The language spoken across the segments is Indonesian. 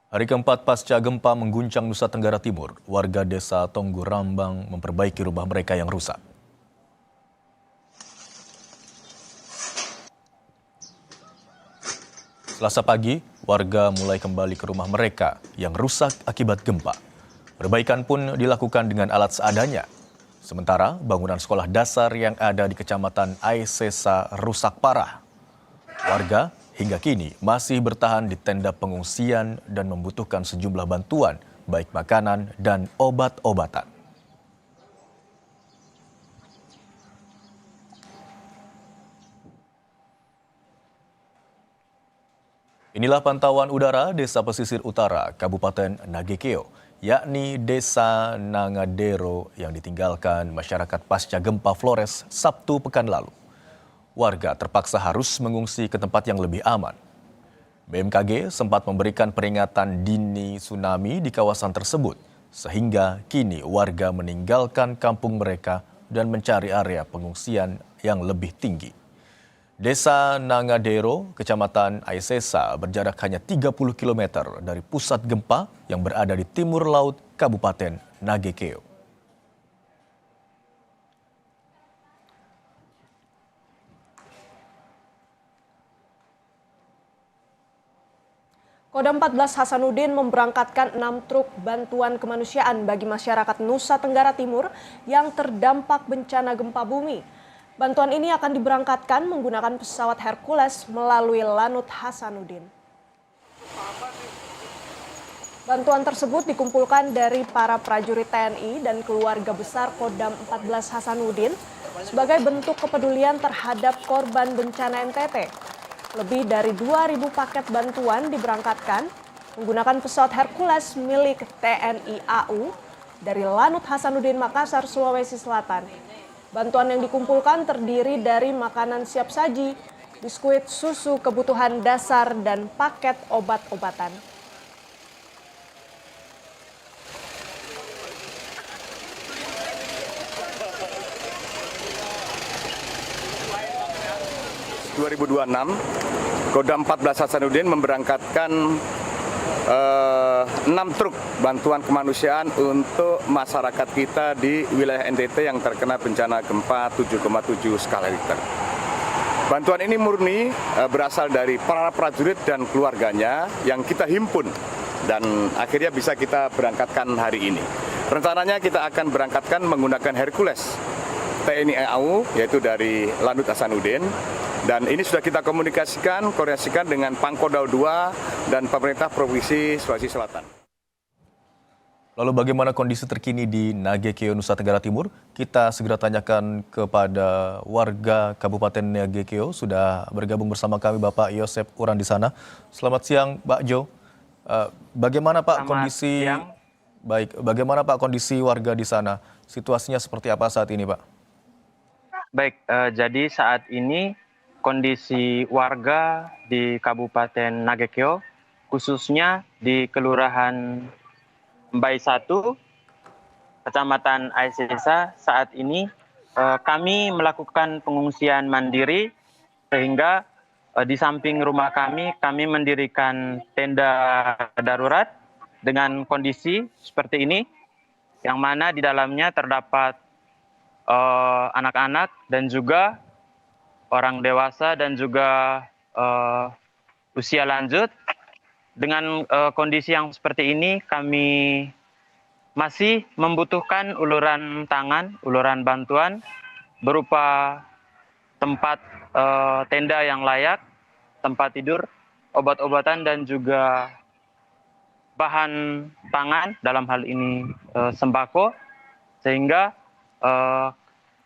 Hari keempat pasca gempa mengguncang Nusa Tenggara Timur, warga desa Tonggo Rambang memperbaiki rumah mereka yang rusak. Selasa pagi, warga mulai kembali ke rumah mereka yang rusak akibat gempa. Perbaikan pun dilakukan dengan alat seadanya. Sementara bangunan sekolah dasar yang ada di Kecamatan Aisesa rusak parah. Warga hingga kini masih bertahan di tenda pengungsian dan membutuhkan sejumlah bantuan, baik makanan dan obat-obatan. Inilah pantauan udara Desa Pesisir Utara, Kabupaten Nagekeo, yakni Desa Nangadero yang ditinggalkan masyarakat pasca gempa Flores Sabtu pekan lalu. Warga terpaksa harus mengungsi ke tempat yang lebih aman. BMKG sempat memberikan peringatan dini tsunami di kawasan tersebut, sehingga kini warga meninggalkan kampung mereka dan mencari area pengungsian yang lebih tinggi. Desa Nangadero, Kecamatan Aisesa berjarak hanya 30 km dari pusat gempa yang berada di timur laut Kabupaten Nagekeo. Kodam 14 Hasanuddin memberangkatkan 6 truk bantuan kemanusiaan bagi masyarakat Nusa Tenggara Timur yang terdampak bencana gempa bumi. Bantuan ini akan diberangkatkan menggunakan pesawat Hercules melalui Lanut Hasanuddin. Bantuan tersebut dikumpulkan dari para prajurit TNI dan keluarga besar Kodam 14 Hasanuddin sebagai bentuk kepedulian terhadap korban bencana NTT. Lebih dari 2.000 paket bantuan diberangkatkan menggunakan pesawat Hercules milik TNI AU dari Lanut Hasanuddin Makassar, Sulawesi Selatan. Bantuan yang dikumpulkan terdiri dari makanan siap saji, biskuit, susu, kebutuhan dasar, dan paket obat-obatan. Tahun 2026, Kodam 14 Hasanuddin memberangkatkan 6 truk bantuan kemanusiaan untuk masyarakat kita di wilayah NTT yang terkena bencana gempa 7,7 skala Richter. Bantuan ini murni berasal dari para prajurit dan keluarganya yang kita himpun dan akhirnya bisa kita berangkatkan hari ini. Rencananya kita akan berangkatkan menggunakan Hercules TNI AU, yaitu dari Lanut Hasanuddin. Dan ini sudah kita koordinasikan dengan Pangkodam 2 dan pemerintah Provinsi Sulawesi Selatan. Lalu bagaimana kondisi terkini di Nagekeo, Nusa Tenggara Timur? Kita segera tanyakan kepada warga Kabupaten Nagekeo. Sudah bergabung bersama kami Bapak Yosep Uran di sana. Selamat siang, Pak Jo. Bagaimana Pak kondisi? Siang. Baik, bagaimana Pak kondisi warga di sana? Situasinya seperti apa saat ini, Pak? Baik, jadi saat ini kondisi warga di Kabupaten Nagekeo, khususnya di Kelurahan Mbai 1, Kecamatan Aisesa, saat ini kami melakukan pengungsian mandiri, sehingga di samping rumah kami mendirikan tenda darurat dengan kondisi seperti ini, yang mana di dalamnya terdapat anak-anak dan juga orang dewasa dan juga usia lanjut. Dengan kondisi yang seperti ini, kami masih membutuhkan uluran tangan, uluran bantuan berupa tempat tenda yang layak, tempat tidur, obat-obatan, dan juga bahan pangan, dalam hal ini sembako, sehingga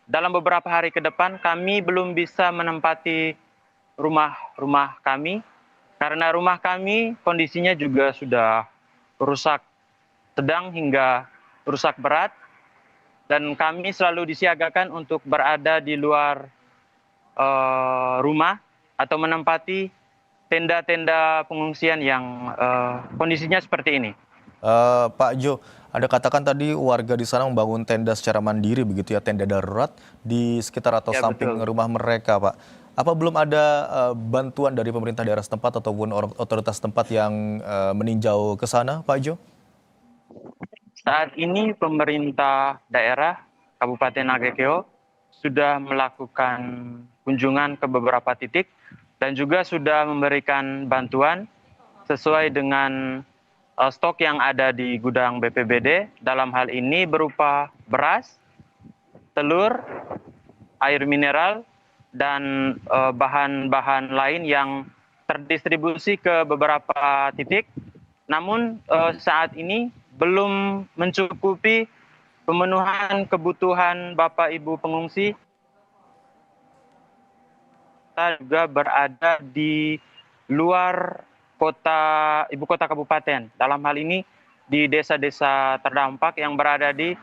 dalam beberapa hari ke depan kami belum bisa menempati rumah-rumah kami, karena rumah kami kondisinya juga sudah rusak sedang hingga rusak berat, dan kami selalu disiagakan untuk berada di luar rumah atau menempati tenda-tenda pengungsian yang kondisinya seperti ini. Pak Jo, Anda katakan tadi warga di sana membangun tenda secara mandiri begitu ya, tenda darurat di sekitar atau samping betul. rumah mereka, Pak. Apa belum ada bantuan dari pemerintah daerah setempat ataupun otoritas setempat yang meninjau ke sana, Pak Jo? Saat ini pemerintah daerah Kabupaten Nagekeo sudah melakukan kunjungan ke beberapa titik dan juga sudah memberikan bantuan sesuai dengan stok yang ada di gudang BPBD. Dalam hal ini berupa beras, telur, air mineral, dan bahan-bahan lain yang terdistribusi ke beberapa titik. Namun saat ini belum mencukupi pemenuhan kebutuhan Bapak Ibu pengungsi. Kita juga berada di luar ibu kota kabupaten. Dalam hal ini di desa-desa terdampak yang berada di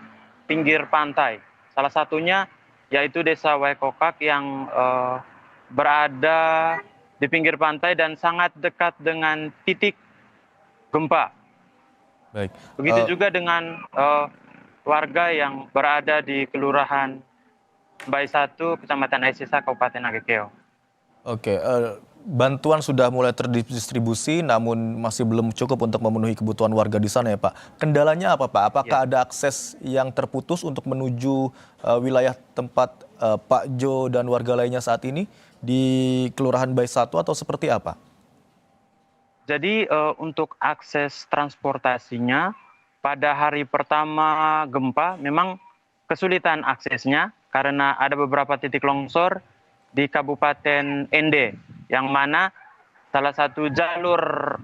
pinggir pantai. Salah satunya yaitu desa Waikokak yang berada di pinggir pantai dan sangat dekat dengan titik gempa. Baik. Begitu juga dengan warga yang berada di Kelurahan Mbai 1, Kecamatan Aisisa, Kabupaten Nagekeo. Oke, bantuan sudah mulai terdistribusi namun masih belum cukup untuk memenuhi kebutuhan warga di sana ya Pak. Kendalanya apa Pak? Apakah ada akses yang terputus untuk menuju wilayah tempat Pak Jo dan warga lainnya saat ini di Kelurahan Mbai 1 atau seperti apa? Jadi untuk akses transportasinya pada hari pertama gempa memang kesulitan aksesnya karena ada beberapa titik longsor di Kabupaten Ende yang mana salah satu jalur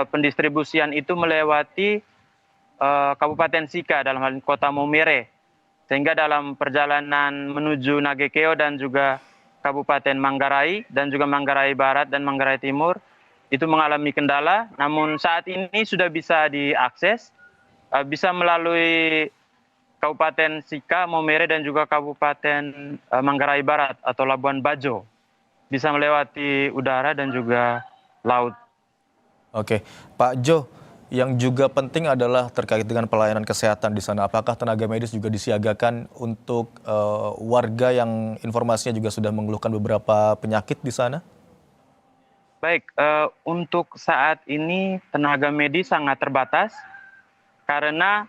pendistribusian itu melewati Kabupaten Sika dalam hal ini Kota Maumere. Sehingga dalam perjalanan menuju Nagekeo dan juga Kabupaten Manggarai dan juga Manggarai Barat dan Manggarai Timur itu mengalami kendala, namun saat ini sudah bisa diakses, bisa melalui Kabupaten Sika, Maumere, dan juga Kabupaten Manggarai Barat atau Labuan Bajo. Bisa melewati udara dan juga laut. Oke, Pak Jo, yang juga penting adalah terkait dengan pelayanan kesehatan di sana. Apakah tenaga medis juga disiagakan untuk warga yang informasinya juga sudah mengeluhkan beberapa penyakit di sana? Baik, untuk saat ini tenaga medis sangat terbatas karena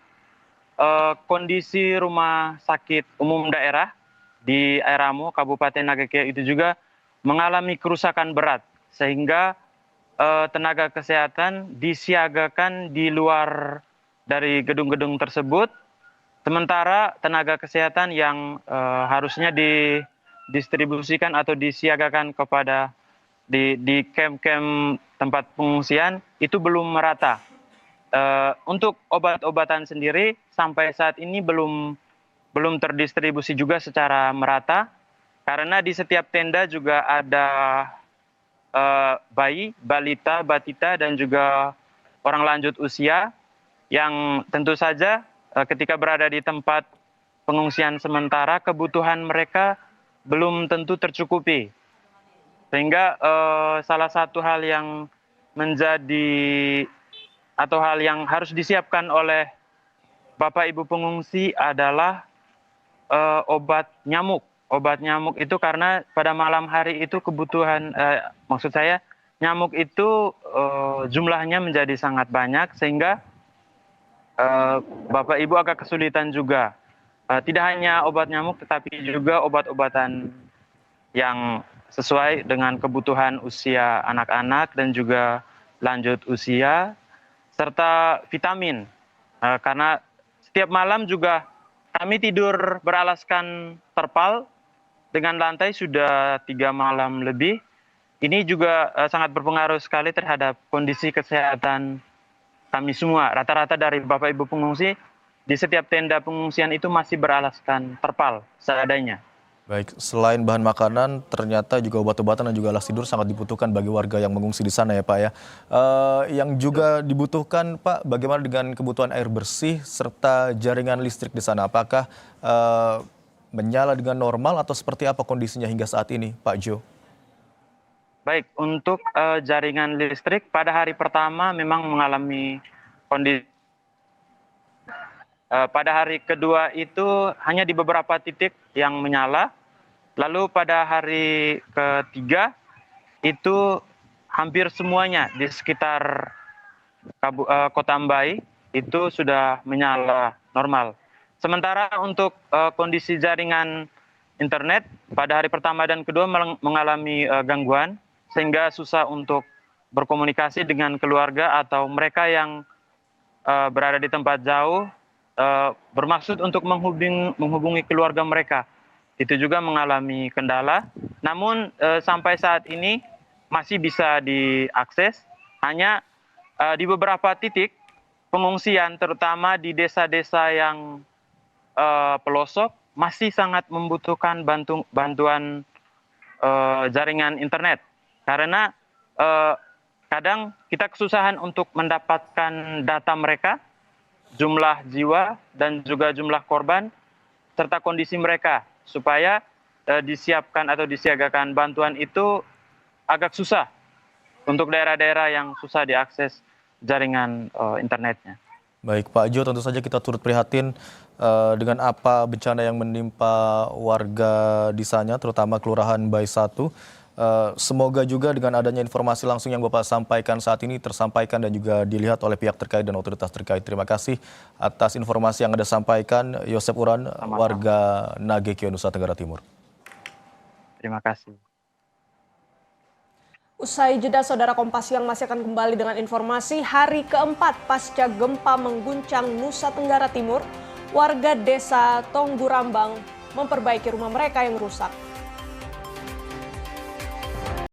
kondisi rumah sakit umum daerah di Airamo, Kabupaten Nagekeo itu juga mengalami kerusakan berat, sehingga tenaga kesehatan disiagakan di luar dari gedung-gedung tersebut, sementara tenaga kesehatan yang harusnya didistribusikan atau disiagakan kepada di camp-camp tempat pengungsian itu belum merata. Untuk obat-obatan sendiri sampai saat ini belum terdistribusi juga secara merata karena di setiap tenda juga ada bayi, balita, batita dan juga orang lanjut usia yang tentu saja ketika berada di tempat pengungsian sementara kebutuhan mereka belum tentu tercukupi. Sehingga salah satu hal yang menjadi atau hal yang harus disiapkan oleh Bapak Ibu pengungsi adalah obat nyamuk. Obat nyamuk itu karena pada malam hari itu kebutuhan, maksud saya nyamuk itu jumlahnya menjadi sangat banyak sehingga Bapak Ibu agak kesulitan juga. Tidak hanya obat nyamuk tetapi juga obat-obatan yang sesuai dengan kebutuhan usia anak-anak dan juga lanjut usia serta vitamin karena setiap malam juga kami tidur beralaskan terpal dengan lantai sudah 3 malam lebih. Ini juga sangat berpengaruh sekali terhadap kondisi kesehatan kami semua. Rata-rata dari Bapak Ibu pengungsi di setiap tenda pengungsian itu masih beralaskan terpal seadanya. Baik, selain bahan makanan, ternyata juga obat-obatan dan juga alas tidur sangat dibutuhkan bagi warga yang mengungsi di sana ya Pak ya. Yang juga dibutuhkan Pak, bagaimana dengan kebutuhan air bersih serta jaringan listrik di sana? Apakah menyala dengan normal atau seperti apa kondisinya hingga saat ini Pak Jo? Baik, untuk jaringan listrik pada hari pertama memang mengalami kondisi. Pada hari kedua itu hanya di beberapa titik yang menyala. Lalu pada hari ketiga itu hampir semuanya di sekitar Kota Ambai itu sudah menyala normal. Sementara untuk kondisi jaringan internet pada hari pertama dan kedua mengalami gangguan sehingga susah untuk berkomunikasi dengan keluarga atau mereka yang berada di tempat jauh bermaksud untuk menghubungi keluarga mereka. Itu juga mengalami kendala. Namun sampai saat ini masih bisa diakses. Hanya di beberapa titik pengungsian, terutama di desa-desa yang pelosok, masih sangat membutuhkan bantuan jaringan internet. Karena kadang kita kesusahan untuk mendapatkan data mereka, jumlah jiwa dan juga jumlah korban, serta kondisi mereka, supaya disiapkan atau disiagakan bantuan itu agak susah untuk daerah-daerah yang susah diakses jaringan internetnya. Baik Pak Jo, tentu saja kita turut prihatin dengan apa bencana yang menimpa warga di sana, terutama Kelurahan Bai 1. Semoga juga dengan adanya informasi langsung yang Bapak sampaikan saat ini tersampaikan dan juga dilihat oleh pihak terkait dan otoritas terkait. Terima kasih atas informasi yang Anda sampaikan, Yosep Uran, warga Nagekeo, Nusa Tenggara Timur. Terima kasih. Usai jeda, Saudara, Kompas Siang masih akan kembali dengan informasi hari keempat pasca gempa mengguncang Nusa Tenggara Timur. Warga desa Tonggu Rambang memperbaiki rumah mereka yang rusak.